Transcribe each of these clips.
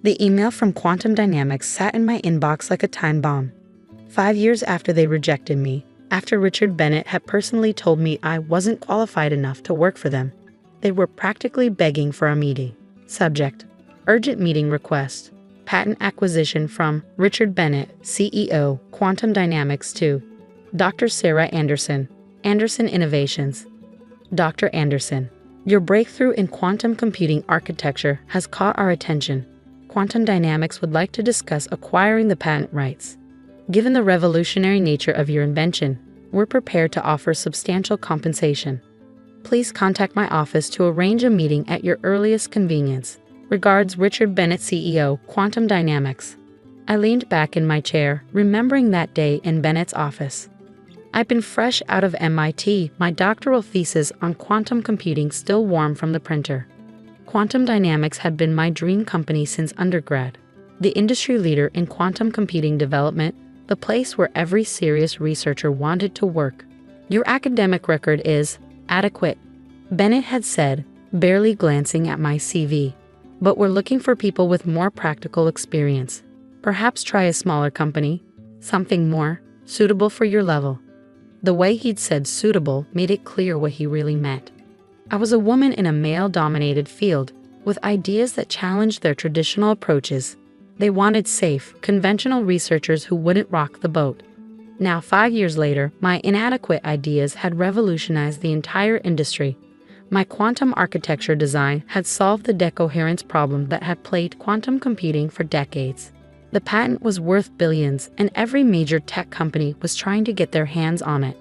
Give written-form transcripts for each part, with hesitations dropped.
The email from Quantum Dynamics sat in my inbox like a time bomb. 5 years after they rejected me, after Richard Bennett had personally told me I wasn't qualified enough to work for them, they were practically begging for a meeting. Subject: urgent meeting request. Patent acquisition from Richard Bennett, CEO, Quantum Dynamics to Dr. Sarah Anderson, Anderson Innovations. Dr. Anderson, your breakthrough in quantum computing architecture has caught our attention. Quantum Dynamics would like to discuss acquiring the patent rights. Given the revolutionary nature of your invention, we're prepared to offer substantial compensation. Please contact my office to arrange a meeting at your earliest convenience. Regards, Richard Bennett, CEO, Quantum Dynamics. I leaned back in my chair, remembering that day in Bennett's office. I'd been fresh out of MIT, my doctoral thesis on quantum computing still warm from the printer. Quantum Dynamics had been my dream company since undergrad. The industry leader in quantum computing development, the place where every serious researcher wanted to work. Your academic record is adequate, Bennett had said, barely glancing at my CV. But we're looking for people with more practical experience. Perhaps try a smaller company, something more suitable for your level. The way he'd said suitable made it clear what he really meant. I was a woman in a male-dominated field, with ideas that challenged their traditional approaches. They wanted safe, conventional researchers who wouldn't rock the boat. Now, 5 years later, my inadequate ideas had revolutionized the entire industry. My quantum architecture design had solved the decoherence problem that had plagued quantum computing for decades. The patent was worth billions, and every major tech company was trying to get their hands on it,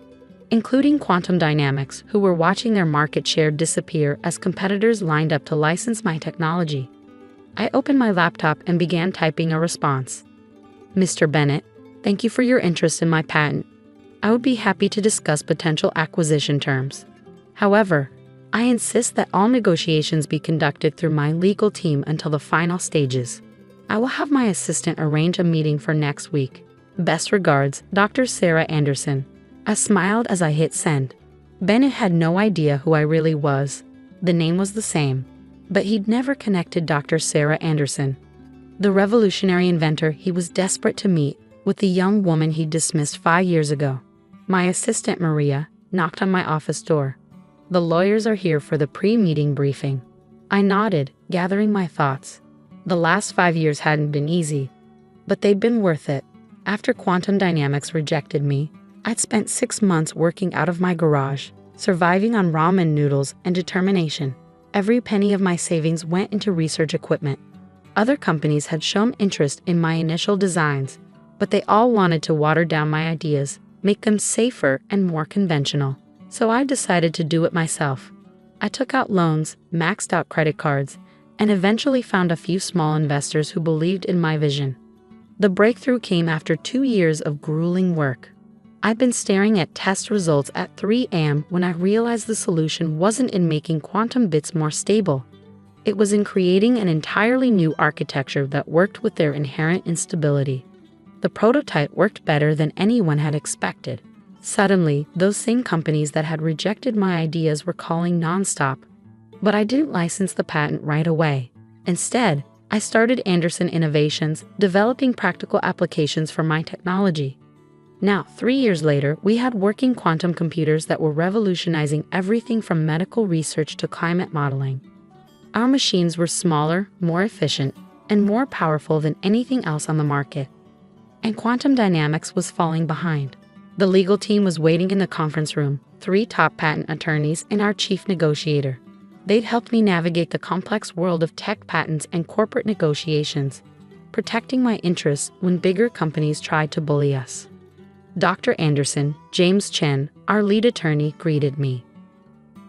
including Quantum Dynamics, who were watching their market share disappear as competitors lined up to license my technology. I opened my laptop and began typing a response. Mr. Bennett, thank you for your interest in my patent. I would be happy to discuss potential acquisition terms. However, I insist that all negotiations be conducted through my legal team until the final stages. I will have my assistant arrange a meeting for next week. Best regards, Dr. Sarah Anderson. I smiled as I hit send. Bennett had no idea who I really was. The name was the same, but he'd never connected Dr. Sarah Anderson, the revolutionary inventor he was desperate to meet, with the young woman he dismissed 5 years ago. My assistant, Maria, knocked on my office door. The lawyers are here for the pre-meeting briefing. I nodded, gathering my thoughts. The last 5 years hadn't been easy, but they'd been worth it. After Quantum Dynamics rejected me, I'd spent 6 months working out of my garage, surviving on ramen noodles and determination. Every penny of my savings went into research equipment. Other companies had shown interest in my initial designs, but they all wanted to water down my ideas, make them safer and more conventional. So I decided to do it myself. I took out loans, maxed out credit cards, and eventually found a few small investors who believed in my vision. The breakthrough came after 2 years of grueling work. I'd been staring at test results at 3 a.m. when I realized the solution wasn't in making quantum bits more stable. It was in creating an entirely new architecture that worked with their inherent instability. The prototype worked better than anyone had expected. Suddenly, those same companies that had rejected my ideas were calling nonstop. But I didn't license the patent right away. Instead, I started Anderson Innovations, developing practical applications for my technology. Now, 3 years later, we had working quantum computers that were revolutionizing everything from medical research to climate modeling. Our machines were smaller, more efficient, and more powerful than anything else on the market. And Quantum Dynamics was falling behind. The legal team was waiting in the conference room, 3 top patent attorneys and our chief negotiator. They'd helped me navigate the complex world of tech patents and corporate negotiations, protecting my interests when bigger companies tried to bully us. Dr. Anderson, James Chen, our lead attorney, greeted me.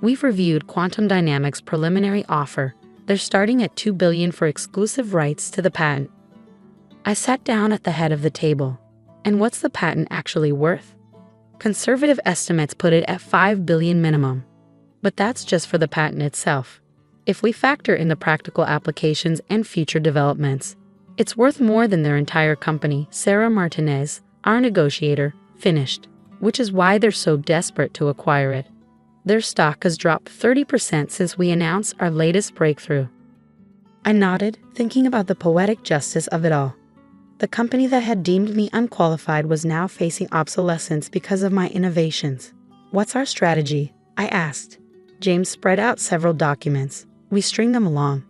We've reviewed Quantum Dynamics' preliminary offer. They're starting at $2 billion for exclusive rights to the patent. I sat down at the head of the table. And what's the patent actually worth? Conservative estimates put it at $5 billion minimum. But that's just for the patent itself. If we factor in the practical applications and future developments, it's worth more than their entire company, Sarah Martinez, our negotiator, finished, which is why they're so desperate to acquire it. Their stock has dropped 30% since we announced our latest breakthrough. I nodded, thinking about the poetic justice of it all. The company that had deemed me unqualified was now facing obsolescence because of my innovations. "What's our strategy?" I asked. James spread out several documents. "We string them along.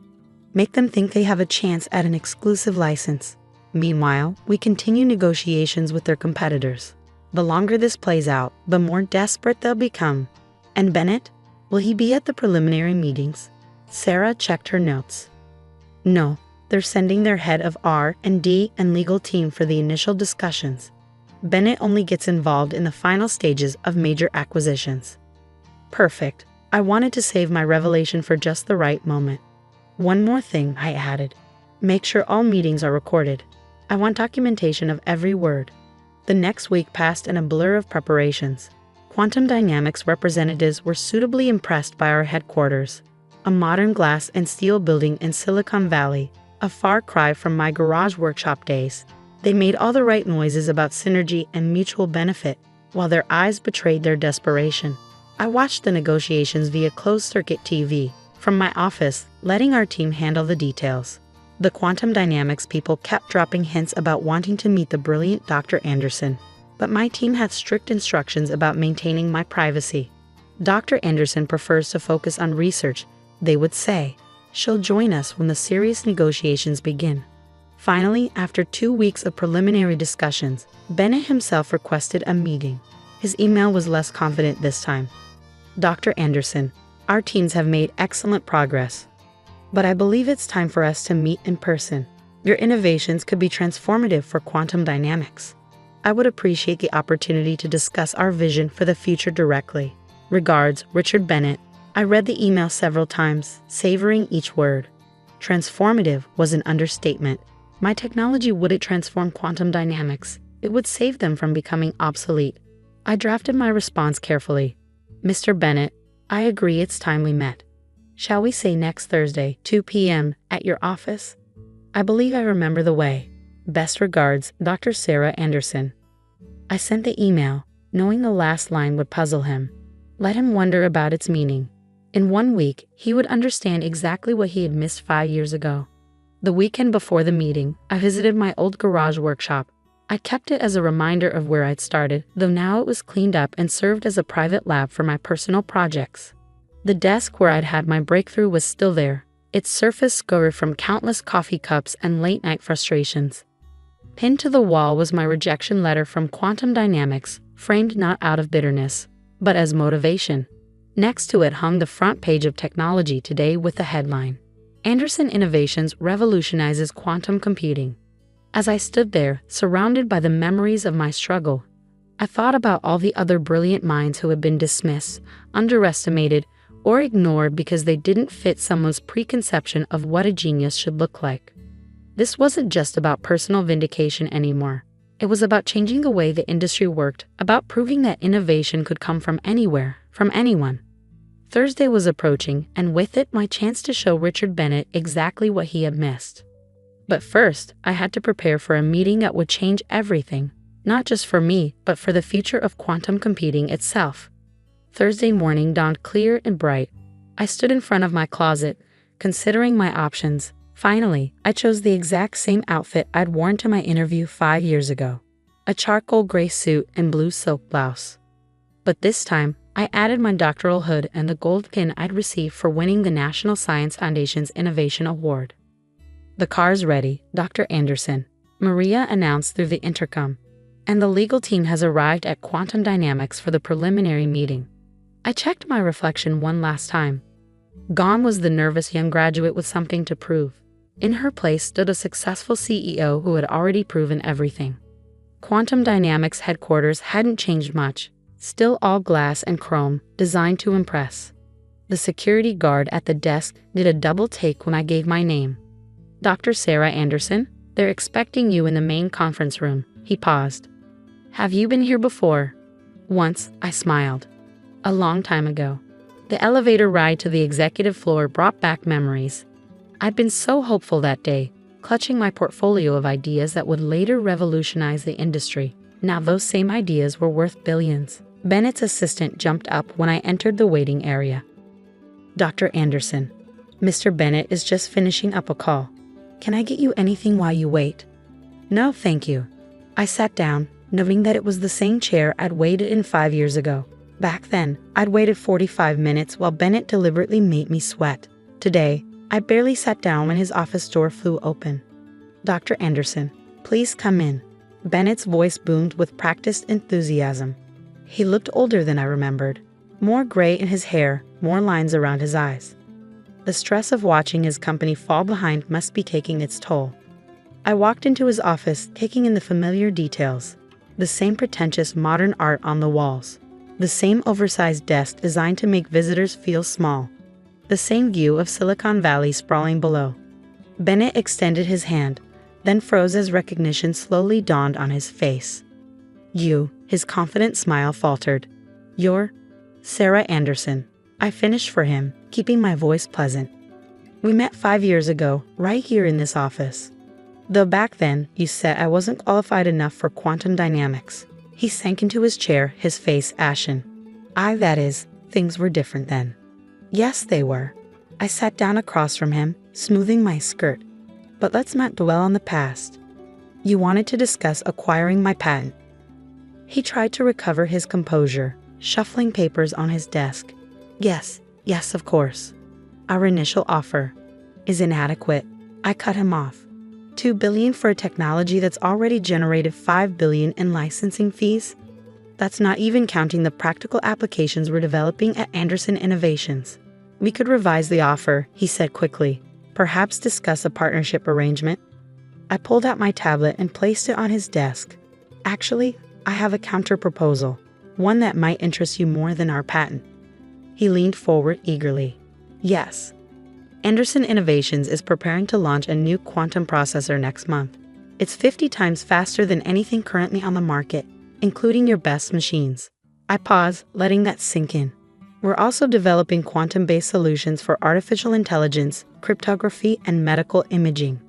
Make them think they have a chance at an exclusive license. Meanwhile, we continue negotiations with their competitors. The longer this plays out, the more desperate they'll become." "And Bennett? Will he be at the preliminary meetings?" Sarah checked her notes. "No, they're sending their head of R&D and legal team for the initial discussions. Bennett only gets involved in the final stages of major acquisitions." "Perfect. I wanted to save my revelation for just the right moment." "One more thing," I added. "Make sure all meetings are recorded. I want documentation of every word." The next week passed in a blur of preparations. Quantum Dynamics representatives were suitably impressed by our headquarters, a modern glass and steel building in Silicon Valley, a far cry from my garage workshop days. They made all the right noises about synergy and mutual benefit, while their eyes betrayed their desperation. I watched the negotiations via closed-circuit TV from my office, letting our team handle the details. The Quantum Dynamics people kept dropping hints about wanting to meet the brilliant Dr. Anderson, but my team had strict instructions about maintaining my privacy. "Dr. Anderson prefers to focus on research," they would say. "She'll join us when the serious negotiations begin." Finally, after 2 weeks of preliminary discussions, Bennett himself requested a meeting. His email was less confident this time. "Dr. Anderson, our teams have made excellent progress, but I believe it's time for us to meet in person. Your innovations could be transformative for quantum dynamics. I would appreciate the opportunity to discuss our vision for the future directly. Regards, Richard Bennett." I read the email several times, savoring each word. Transformative was an understatement. My technology wouldn't transform quantum dynamics. It would save them from becoming obsolete. I drafted my response carefully. "Mr. Bennett, I agree it's time we met. Shall we say next Thursday, 2 p.m., at your office? I believe I remember the way. Best regards, Dr. Sarah Anderson." I sent the email, knowing the last line would puzzle him. Let him wonder about its meaning. In 1 week, he would understand exactly what he had missed 5 years ago. The weekend before the meeting, I visited my old garage workshop. I kept it as a reminder of where I'd started, though now it was cleaned up and served as a private lab for my personal projects. The desk where I'd had my breakthrough was still there, its surface scored from countless coffee cups and late-night frustrations. Pinned to the wall was my rejection letter from Quantum Dynamics, framed not out of bitterness, but as motivation. Next to it hung the front page of Technology Today with the headline, "Anderson Innovations Revolutionizes Quantum Computing." As I stood there, surrounded by the memories of my struggle, I thought about all the other brilliant minds who had been dismissed, underestimated, or ignored because they didn't fit someone's preconception of what a genius should look like. This wasn't just about personal vindication anymore. It was about changing the way the industry worked, about proving that innovation could come from anywhere, from anyone. Thursday was approaching, and with it my chance to show Richard Bennett exactly what he had missed. But first, I had to prepare for a meeting that would change everything, not just for me, but for the future of quantum computing itself. Thursday morning dawned clear and bright. I stood in front of my closet, considering my options. Finally, I chose the exact same outfit I'd worn to my interview 5 years ago, a charcoal gray suit and blue silk blouse. But this time, I added my doctoral hood and the gold pin I'd received for winning the National Science Foundation's Innovation Award. "The car's ready, Dr. Anderson," Maria announced through the intercom, "and the legal team has arrived at Quantum Dynamics for the preliminary meeting." I checked my reflection one last time. Gone was the nervous young graduate with something to prove. In her place stood a successful CEO who had already proven everything. Quantum Dynamics headquarters hadn't changed much, still all glass and chrome, designed to impress. The security guard at the desk did a double take when I gave my name. "Dr. Sarah Anderson, they're expecting you in the main conference room." He paused. "Have you been here before?" "Once," I smiled. "A long time ago." The elevator ride to the executive floor brought back memories. I'd been so hopeful that day, clutching my portfolio of ideas that would later revolutionize the industry. Now those same ideas were worth billions. Bennett's assistant jumped up when I entered the waiting area. "Dr. Anderson, Mr. Bennett is just finishing up a call. Can I get you anything while you wait? No, thank you. I sat down, noting that it was the same chair I'd waited in 5 years ago. Back then, I'd waited 45 minutes while Bennett deliberately made me sweat. Today, I barely sat down when his office door flew open. Dr. Anderson, please come in. Bennett's voice boomed with practiced enthusiasm. He looked older than I remembered. More gray in his hair, more lines around his eyes. The stress of watching his company fall behind must be taking its toll. I walked into his office, taking in the familiar details. The same pretentious modern art on the walls. The same oversized desk designed to make visitors feel small. The same view of Silicon Valley sprawling below. Bennett extended his hand, then froze as recognition slowly dawned on his face. You, his confident smile faltered. You're Sarah Anderson. I finished for him, keeping my voice pleasant. We met 5 years ago, right here in this office. Though back then, you said I wasn't qualified enough for quantum dynamics. He sank into his chair, his face ashen. That is, things were different then. Yes, they were. I sat down across from him, smoothing my skirt. But let's not dwell on the past. You wanted to discuss acquiring my patent. He tried to recover his composure, shuffling papers on his desk. Yes, of course. Our initial offer is inadequate. I cut him off. $2 billion for a technology that's already generated $5 billion in licensing fees? That's not even counting the practical applications we're developing at Anderson Innovations. We could revise the offer, he said quickly. Perhaps discuss a partnership arrangement. I pulled out my tablet and placed it on his desk. Actually, I have a counter-proposal, one that might interest you more than our patent. He leaned forward eagerly. Yes. Anderson Innovations is preparing to launch a new quantum processor next month. It's 50 times faster than anything currently on the market, including your best machines. I paused, letting that sink in. We're also developing quantum-based solutions for artificial intelligence, cryptography, and medical imaging.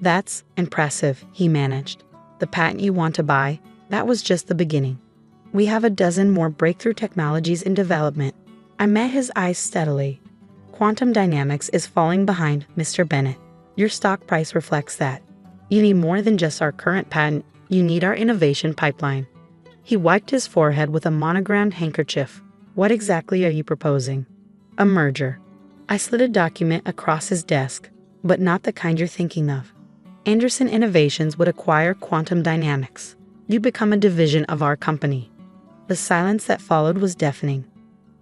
That's impressive, he managed. The patent you want to buy, that was just the beginning. We have a dozen more breakthrough technologies in development. I met his eyes steadily. Quantum dynamics is falling behind, Mr. Bennett. Your stock price reflects that. You need more than just our current patent, you need our innovation pipeline. He wiped his forehead with a monogrammed handkerchief. What exactly are you proposing? A merger. I slid a document across his desk, but not the kind you're thinking of. Anderson Innovations would acquire Quantum Dynamics. You become a division of our company. The silence that followed was deafening.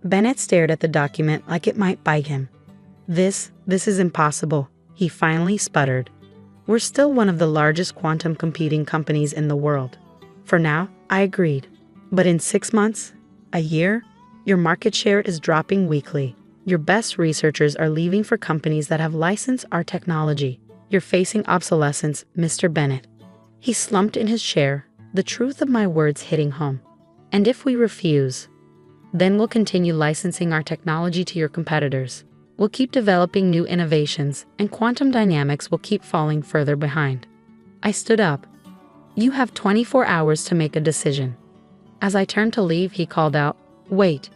Bennett stared at the document like it might bite him. This is impossible, he finally sputtered. We're still one of the largest quantum computing companies in the world. For now, I agreed. But in 6 months, a year, your market share is dropping weekly. Your best researchers are leaving for companies that have licensed our technology. You're facing obsolescence, Mr. Bennett. He slumped in his chair, the truth of my words hitting home. And if we refuse, then we'll continue licensing our technology to your competitors. We'll keep developing new innovations, and quantum dynamics will keep falling further behind. I stood up. You have 24 hours to make a decision. As I turned to leave, he called out, Wait,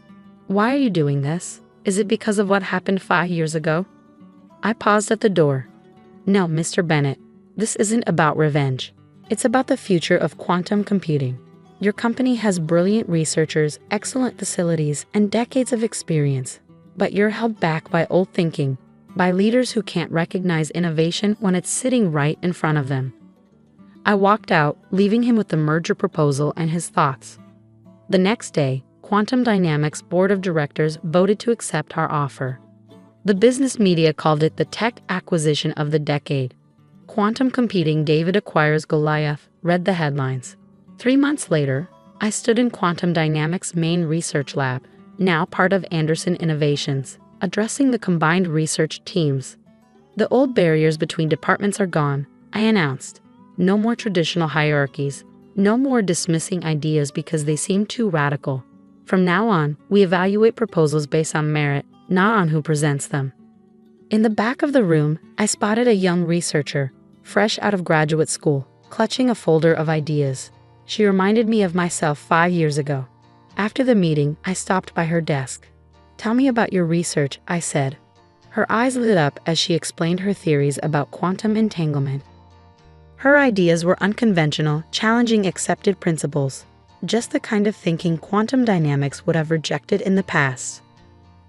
why are you doing this? Is it because of what happened 5 years ago? I paused at the door. No, Mr. Bennett, this isn't about revenge. It's about the future of quantum computing. Your company has brilliant researchers, excellent facilities, and decades of experience. But you're held back by old thinking, by leaders who can't recognize innovation when it's sitting right in front of them. I walked out, leaving him with the merger proposal and his thoughts. The next day, Quantum Dynamics Board of Directors voted to accept our offer. The business media called it the tech acquisition of the decade. Quantum Computing David acquires Goliath, read the headlines. 3 months later, I stood in Quantum Dynamics' main research lab, now part of Anderson Innovations, addressing the combined research teams. The old barriers between departments are gone, I announced. No more traditional hierarchies, no more dismissing ideas because they seem too radical. From now on, we evaluate proposals based on merit, not on who presents them. In the back of the room, I spotted a young researcher, fresh out of graduate school, clutching a folder of ideas. She reminded me of myself 5 years ago. After the meeting, I stopped by her desk. Tell me about your research, I said. Her eyes lit up as she explained her theories about quantum entanglement. Her ideas were unconventional, challenging accepted principles, just the kind of thinking quantum dynamics would have rejected in the past.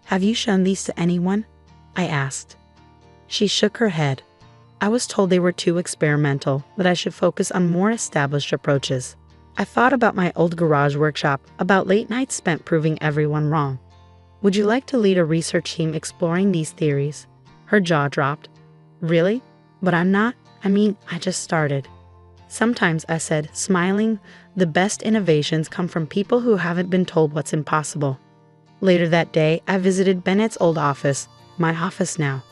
"Have you shown these to anyone?" I asked. She shook her head. "I was told they were too experimental, that I should focus on more established approaches. I thought about my old garage workshop, about late nights spent proving everyone wrong. Would you like to lead a research team exploring these theories?" Her jaw dropped. "Really? But I just started." "Sometimes," I said, smiling, "the best innovations come from people who haven't been told what's impossible." Later that day, I visited Bennett's old office, my office now.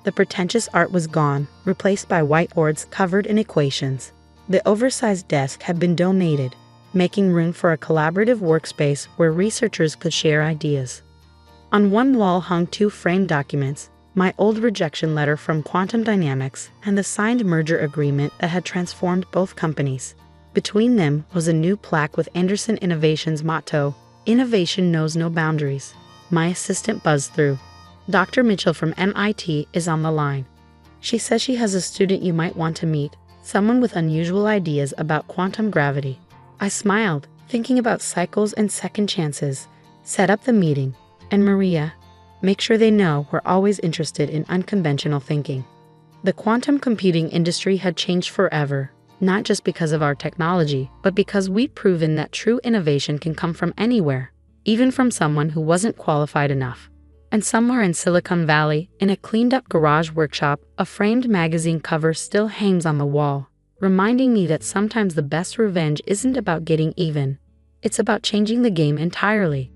The pretentious art was gone, replaced by whiteboards covered in equations. The oversized desk had been donated, making room for a collaborative workspace where researchers could share ideas. On one wall hung 2 framed documents, my old rejection letter from Quantum Dynamics and the signed merger agreement that had transformed both companies. Between them was a new plaque with Anderson Innovation's motto, "Innovation knows no boundaries." My assistant buzzed through. "Dr. Mitchell from MIT is on the line. She says she has a student you might want to meet, someone with unusual ideas about quantum gravity." I smiled, thinking about cycles and second chances. "Set up the meeting. And Maria, make sure they know we're always interested in unconventional thinking." The quantum computing industry had changed forever, not just because of our technology, but because we'd proven that true innovation can come from anywhere, even from someone who wasn't qualified enough. And somewhere in Silicon Valley, in a cleaned-up garage workshop, a framed magazine cover still hangs on the wall, reminding me that sometimes the best revenge isn't about getting even. It's about changing the game entirely.